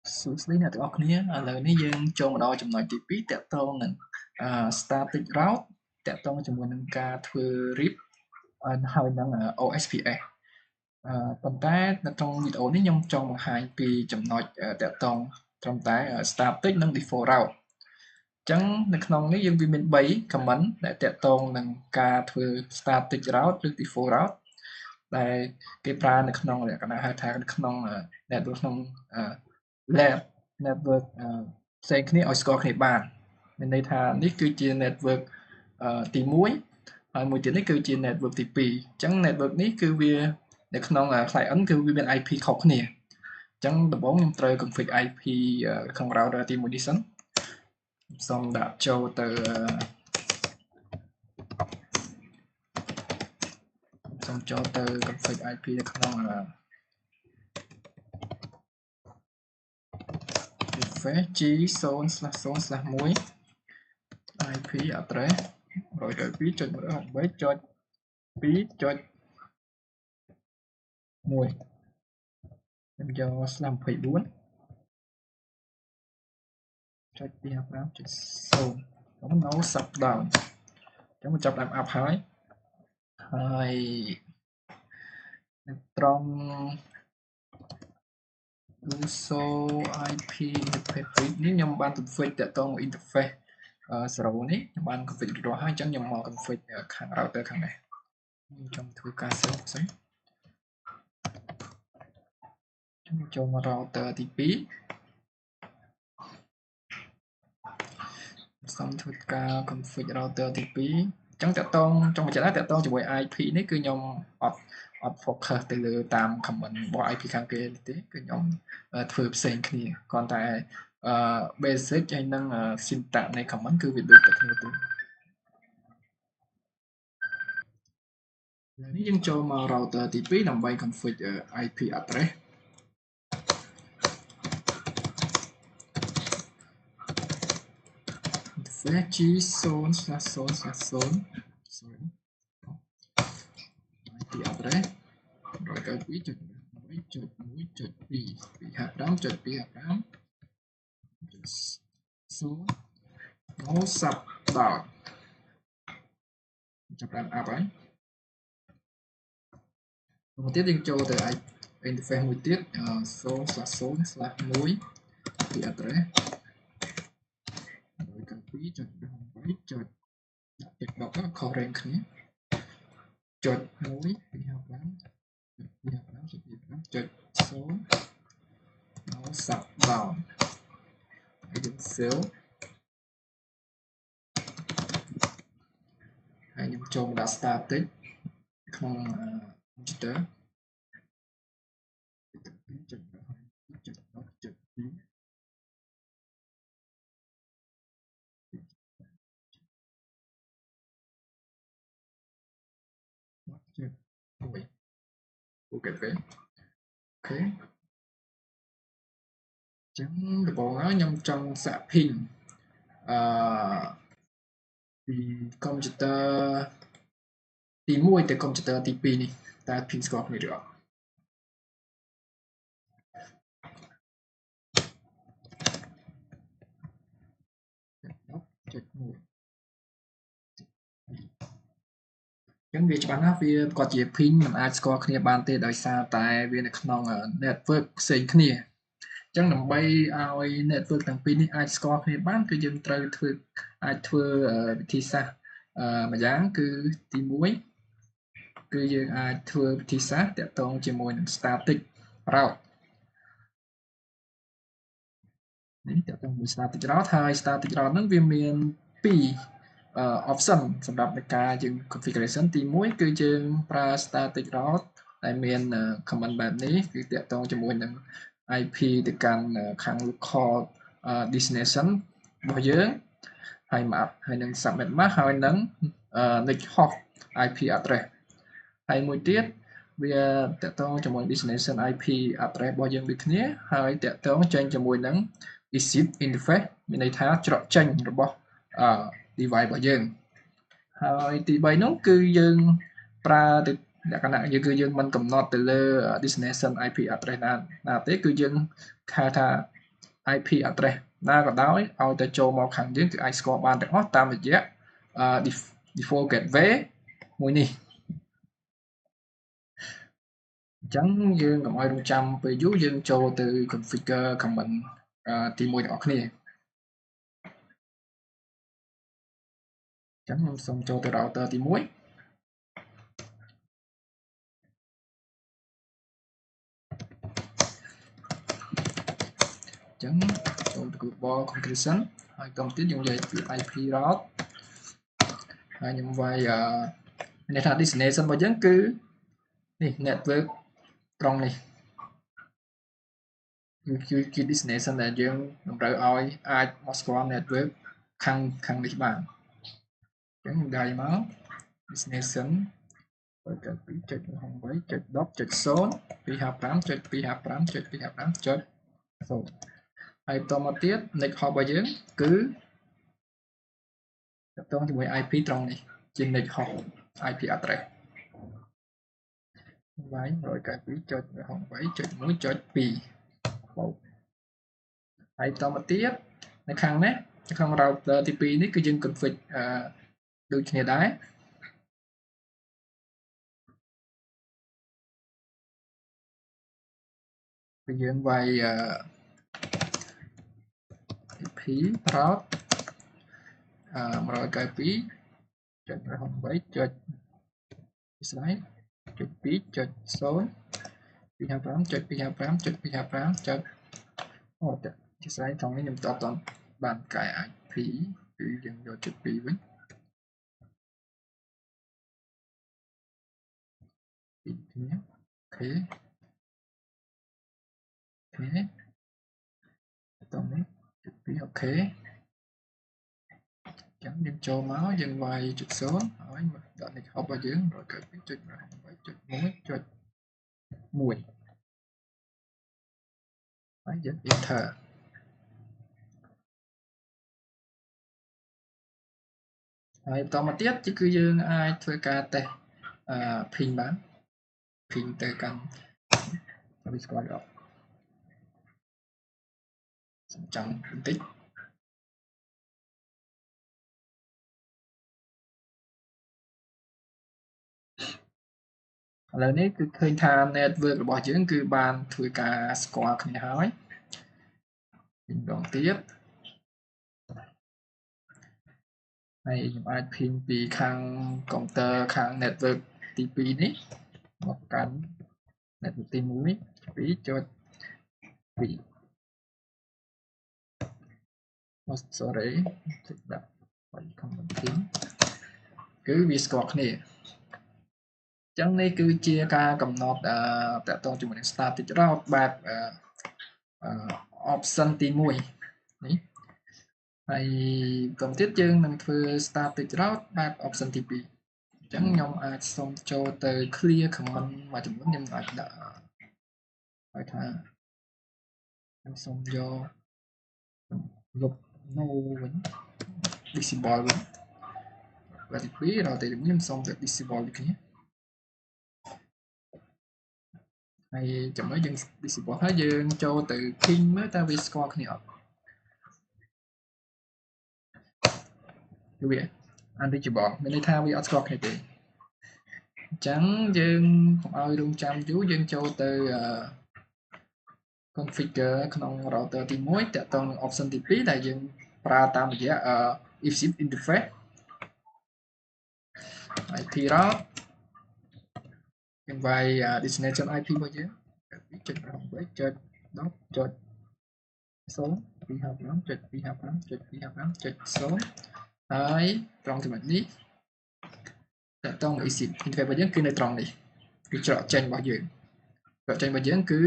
សួស្តីអ្នកទាំងអស់គ្នាឥឡូវនេះយើងចូលមកដល់ចំណុចទី2តាក់ទងនឹងstatic route តាក់ទងជាមួយនឹងការធ្វើ read ហើយនឹង OSPF ប៉ុន្តែនៅក្នុងវីដេអូនេះខ្ញុំចង់បង្ហាញពីចំណុចតាក់ទងត្រឹមតែ static និង default route អញ្ចឹងនៅក្នុងនេះយើងមាន3 comment ដែលតាក់ទងនឹងការធ្វើ static route ឬ default route ដែលគេប្រើនៅក្នុងលក្ខណៈហៅថានៅក្នុង network ក្នុង lab network ផ្សេងគ្នាឲ្យស្គាល់គ្នាបានមានន័យថានេះគឺជា network ទី1ហើយមួយទៀតនេះគឺជា network ទី2អញ្ចឹង network នេះគឺវានៅក្នុង client គឺវាមាន IP ខុសគ្នាអញ្ចឹងដំបូងខ្ញុំត្រូវ config IP ក្នុង router ទី1នេះសិនសូមដាក់ចូលទៅសូមចូលទៅ config IP នៅក្នុង deface G0/0/1 IP address 192.168.2.1 ខ្ញុំយក/24 .255.0 no shutdown អញ្ចឹងមកចាប់ដើម up ហើយនៅត្រង់ uso IP interface នេះខ្ញុំបាន config តាក់ទង interface 0នេះខ្ញុំបាន config រួចរាល់ហើយអញ្ចឹងខ្ញុំមក config ខាង router ខាងនេះខ្ញុំចង់ធ្វើការ save ផ្សេងខ្ញុំចូលមក router ទី2សូមធ្វើការ config router ទី2អញ្ចឹងតាក់ទងចង់បញ្ជាក់ថាតាក់ទងជាមួយ IP នេះគឺខ្ញុំអត់ focus ទៅលើតាម comment របស់ IP ខាងគេទេគឺខ្ញុំធ្វើផ្សេងគ្នាគ្រាន់តែ basic ហើយនឹង syntax នៃ comment គឺវាដូចតែគ្នាទេឥឡូវនេះយើងចូលមក router ទី2ដើម្បី config IP address G0/0/0 sorry IP address 192.1.255.255.0 no shutdown ចាប់បាន up ហើយមួយទៀតយើងចូលទៅ interface មួយទៀត 0/0/1 IP address 192.1.8. ដាក់តិចដកខុស range គ្នា.1.255.255.0 no shutdown ហើយយើង save ហើយខ្ញុំចូលមកដាក់ static ក្នុង computer អូខេចឹងដំបូងហើយខ្ញុំចង់សាក ping ពី computer ទី1ទៅ computer ទី2នេះតើ ping ស្គាល់គ្នាឬអត់ចឹងវាច្បាស់ណាស់វាគាត់ជា ping មិនអាចស្គាល់គ្នាបានទេដោយសារតែវានៅក្នុង network ផ្សេងគ្នាអញ្ចឹងដើម្បីឲ្យ network ទាំងពីរនេះអាចស្គាល់គ្នាបានគឺយើងត្រូវអាចធ្វើវិធីសាស្ត្រម្យ៉ាងគឺទី1គឺយើងអាចធ្វើវិធីសាស្ត្រតាក់ទងជាមួយនឹង static route នេះតាក់ទងជាមួយ static route ហើយ static route ហ្នឹងវាមាន2 option សម្រាប់ในការយើង configuration ទី1គឺយើងប្រើ static route ដែលមាន comment បែបនេះគឺតាក់ទងជាមួយនឹង IP ទៅកាន់ខាង local destination របស់យើងហើយនឹង subnet mask ហើយនឹង next hop IP address ហើយមួយទៀតវាតាក់ទងជាមួយ destination IP address របស់យើងដូចគ្នាហើយតាក់ទងចេញជាមួយនឹង exit interface មានន័យថាច្រកចេញរបស់ device របស់យើងហើយទី3នោះគឺយើងប្រើទៅលក្ខណៈគឺយើងមិនកំណត់ទៅលើ destination IP address ណាទេគឺយើងហៅថា IP address ណាក៏ដោយឲ្យទៅចូលមកខាងយើងគឺអាចស្គាល់បានទាំងអស់តាមរយៈ default gateway មួយនេះអញ្ចឹងយើងកុំឲ្យរងចាំពេលយូរយើងចូលទៅ configure command ទី1ទាំងអស់គ្នាអញ្ចឹងខ្ញុំសូមចូលទៅ router ទី1អញ្ចឹងចូលទៅ global configuration ហើយបន្តទៀតយើងនិយាយពី IP route ហើយខ្ញុំវាយនេះថា destination របស់យើងគឺនេះ network ត្រង់នេះគឺ destination ដែលយើងតម្រូវឲ្យអាចមកស្គាល់ network ខាងនេះបានអញ្ចឹងខ្ញុំដាយមក destination 255.10.0 ហើយបន្តមកទៀត next hop របស់យើងគឺតកតងជាមួយ IP ត្រង់នេះជា next hop IP address វាយ 192.168.1.2 បូកហើយបន្តមកទៀតនៅខាងនេះក្នុង router ទី2នេះគឺយើង config ដូចគ្នាដែរគឺយើងវាយ IP route 192.168.2.0 255.255.255.អូជាស្រ័យត្រង់នេះខ្ញុំតបតបានកាយ IP គឺយើងយកជិត2វិញពីគ្នាអូខេតោះនេះជិត2អូខេចឹងយើងចូលមកយើងវាយជិត0ហើយដាក់ next hop របស់យើង 192.168.1.1 ហើយយើង enter ហើយបន្តមកទៀតគឺយើងអាចធ្វើការតេស្តping បាន ping ទៅកាន់វាស្គាល់អត់សំចាំបន្តិចឥឡូវនេះគឺឃើញថា network របស់យើងគឺបានធ្វើការស្គាល់គ្នាហើយម្ដងទៀតហើយខ្ញុំអាច ping ពីខាង counter ខាង network ទី2នេះមកកាន់ network ទី1 2.2 sorry ដាក់ comment ping គឺវាស្គាល់គ្នាចឹងនេះគឺជាការកំណត់តកតងជាមួយនឹង static route បែបoption ទី1នេះហើយបន្តទៀតយើងនឹងធ្វើ static route បែប option ទី2អញ្ចឹងខ្ញុំអាចសុំចូលទៅ clear command មួយចំនួនខ្ញុំអាចដាក់ឲ្យថាខ្ញុំសុំយកលុប no វិញ disable វិញបាទទី2ដល់ទី1ខ្ញុំសុំទៅ disable ដូចគ្នាហើយចំណុចយើង disable ហើយយើងចូលទៅ ping មើលតើវាស្គាល់គ្នាអត់វា unreachable មានន័យថាវាអត់ស្គាល់គ្នាទេអញ្ចឹងយើងកុំឲ្យរងចាំយូរយើងចូលទៅ configure ក្នុង router ទី1តកតងនឹង option ទី2ដែលយើងប្រើតាមរយៈ ifzip interface IP route យើងវាយ destination IP របស់យើង 2.168.10.255.255.255.0 ហើយត្រង់ចំណុចនេះតកតង ifzip interface របស់យើងគឺនៅត្រង់នេះគឺច្រកចេញរបស់យើងច្រកចេញរបស់យើងគឺ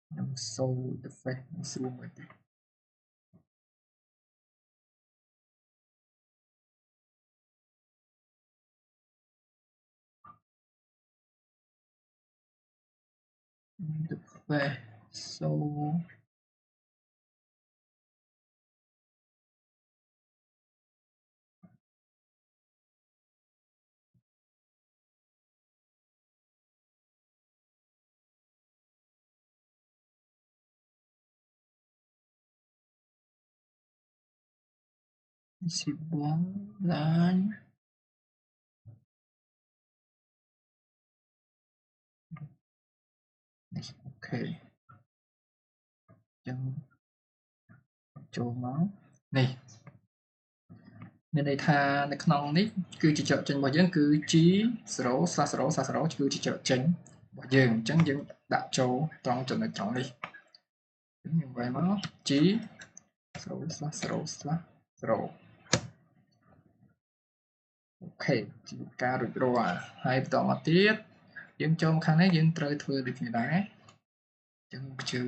ខ្ញុំ show interface ស្រួលមើលតិចinterface so visible line ok ចឹងចូលមកនេះមានន័យថានៅក្នុងនេះគឺជាច្រកចេញរបស់យើងគឺ G0/0/0 គឺជាច្រកចេញរបស់យើងអញ្ចឹងយើងដាក់ចូលត្រង់ចំណុចត្រង់នេះយើងវាយមក G0/0/0 អូខេជាការរួចរាល់ហើយបន្តមកទៀតយើងចូលខាងនេះយើងត្រូវធ្វើដូចនេះដែរអញ្ចឹងជឿ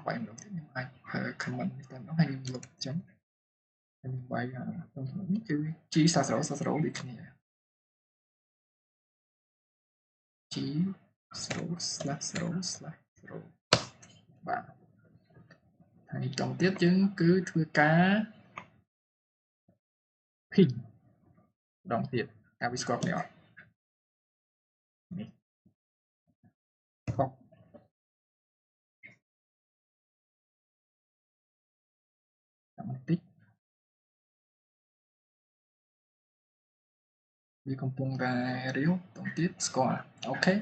វាយម្ដងទៀតខ្ញុំអាចប្រើ comment នេះតែម្ដងហើយខ្ញុំលុបអញ្ចឹងខ្ញុំវាយក្នុងនេះគឺ G/0/0 ដូចគ្នា G0/0/0 បាទហើយបន្តទៀតយើងគឺធ្វើការ ping ម្ដងទៀតការវាស្គាល់គ្នាអត់នេះខុសតាមបន្តិចវាកំពុងតែរាវបន្តទៀតស្គាល់អូខេ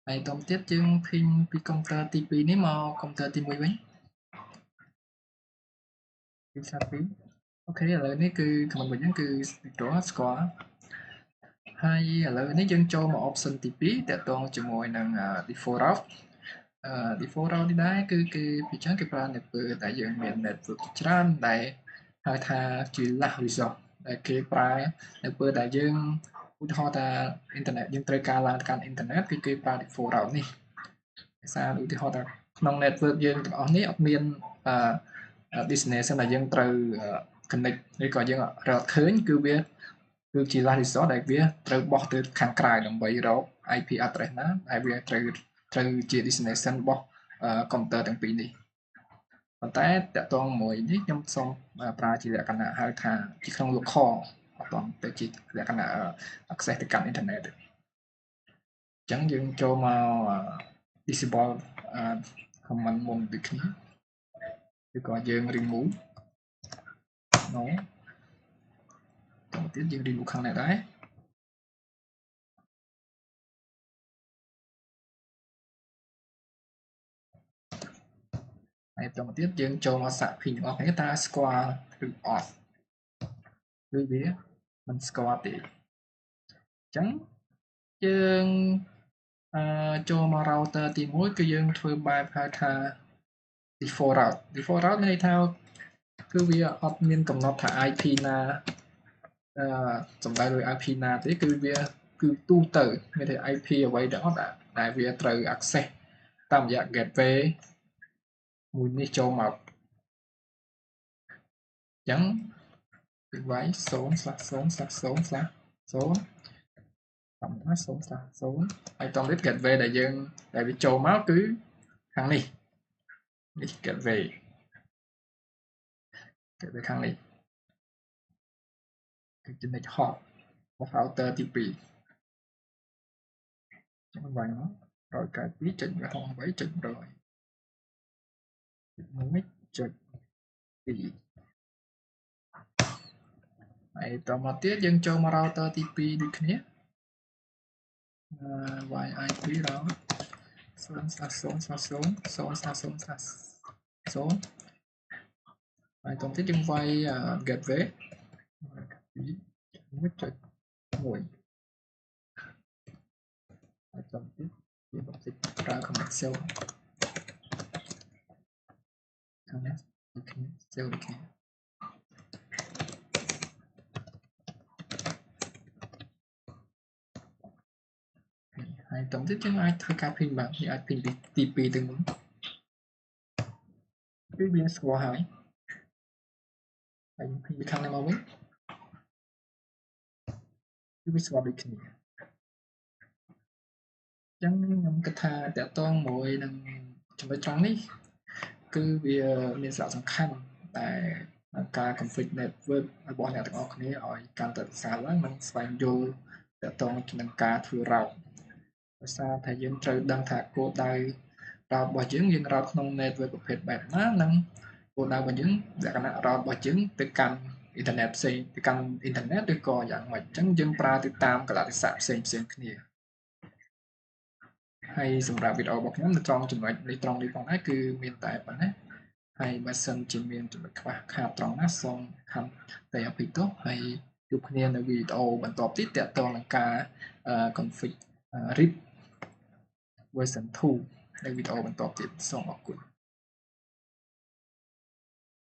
ហើយបន្តទៀតយើង ping ពីកុំព្យូទ័រទី2នេះមកកុំព្យូទ័រទី1វិញពីសាពីអូខេឥឡូវនេះគឺ command របស់យើងគឺ Victor ស្គាល់ហើយឥឡូវនេះយើងចូលមក option ទី2តាក់ទងជាមួយនឹង default route default route នេះដែរគឺគេពីចឹងគេប្រើនៅពេលដែលយើងមាន network ច្រើនដែលហៅថាជា last resort ដែលគេប្រើនៅពេលដែលយើងឧទាហរណ៍ថា internet យើងត្រូវការឡើងកាន់ internet គឺគេប្រើ default route នេះភាសាឧទាហរណ៍ថាក្នុង network យើងទាំងអស់នេះអត់មានdestination ដែលយើងត្រូវ connect ឬក៏យើងរកឃើញគឺវាគឺជា last resort ដែលវាត្រូវបោះទៅខាងក្រៅដើម្បីរក IP address ណាដែលវាត្រូវជា destination របស់កុំព្យូទ័រទាំងពីរនេះប៉ុន្តែតកតងមួយនេះខ្ញុំសូមប្រើជាលក្ខណៈហៅថាជាក្នុង local អត់ต้องទៅជាលក្ខណៈ access ទៅកាន់ internet ទេអញ្ចឹងយើងចូលមក disable command មុនដូចគ្នាឬក៏យើង remove no តទៅទៀតយើង remove ខាងនេះដែរហើយបន្តទៀតយើងចូលមកសាក ping របស់គ្នាតើស្គាល់ឬអត់គឺវាមិនស្គាល់ទេអញ្ចឹងយើងចូលមក router ទី1គឺយើងធ្វើបែបហៅថា default route មានន័យថាគឺវាអត់មានកំណត់ថា IP ណាសំដៅដោយ IP ណាទេគឺវាគឺទូទៅមានតែ IP អ្វីទាំងអស់ដែលវាត្រូវ access តាមរយៈ gateway មួយនេះចូលមកអញ្ចឹងគឺវាយ 0/0/0/0 តាមណា 0/0 ហើយតោះទៀត gateway ដែលវាចូលមកគឺខាងនេះ gateway ខាងនេះគឺចំណុច hot របស់ router ទី2ចឹងវាយមក 192.168.1.1.2 ហើយតមកទៀតយើងចូលមក router ទី2ដូចគ្នាវាយ IP route 0/0/0/0/0ហើយតមកទៀតយើងវាយ gateway 1.1ហើយតមកទៀតយើងបន្តប្រើ connection ខាងនេះដូចគ្នា save ដូចគ្នាហើយតមកទៀតយើងអាចធ្វើការ ping បាទយើងអាច ping ទី2ទៅមុនគឺវាស្គាល់ហើយយើង ping ពីខាងនេះមកវិញគឺវាស្គាល់ដូចគ្នាអញ្ចឹងខ្ញុំគិតថាតកតងមួយនឹងចំណុចត្រង់នេះគឺវាមានសារៈសំខាន់តែការ config network របស់អ្នកទាំងអស់គ្នាឲ្យកាន់តែប្រសើរឡើងនិងស្វែងយល់តកតងនឹងការធ្វើ route ដោយសារតែយើងត្រូវដឹងថាគោលដៅ route របស់យើង route ក្នុង network ប្រភេទបែបណានិងគោលដៅរបស់យើងលក្ខណៈ route របស់យើងទៅកាន់ អ៊ីនធឺណិតផ្សេងទៅកាន់អ៊ីនធឺណិតឬក៏យ៉ាងម៉េចអញ្ចឹងយើងប្រើទៅតាមកលៈទេសៈផ្សេងគ្នាហើយសម្រាប់វីដេអូរបស់ខ្ញុំនៅត្រង់ចំណុចនេះត្រង់នេះផងដែរគឺមានតែប៉ុណ្ណេះហើយបើសិនជាមានចំណុចខ្វះខាតត្រង់ណាសូមខន្តីអភ័យទោសហើយជួបគ្នានៅវីដេអូបន្តទៀតទាក់ទងនឹងការ config RIP version 2នៅវីដេអូបន្តទៀតសូមអរគុណ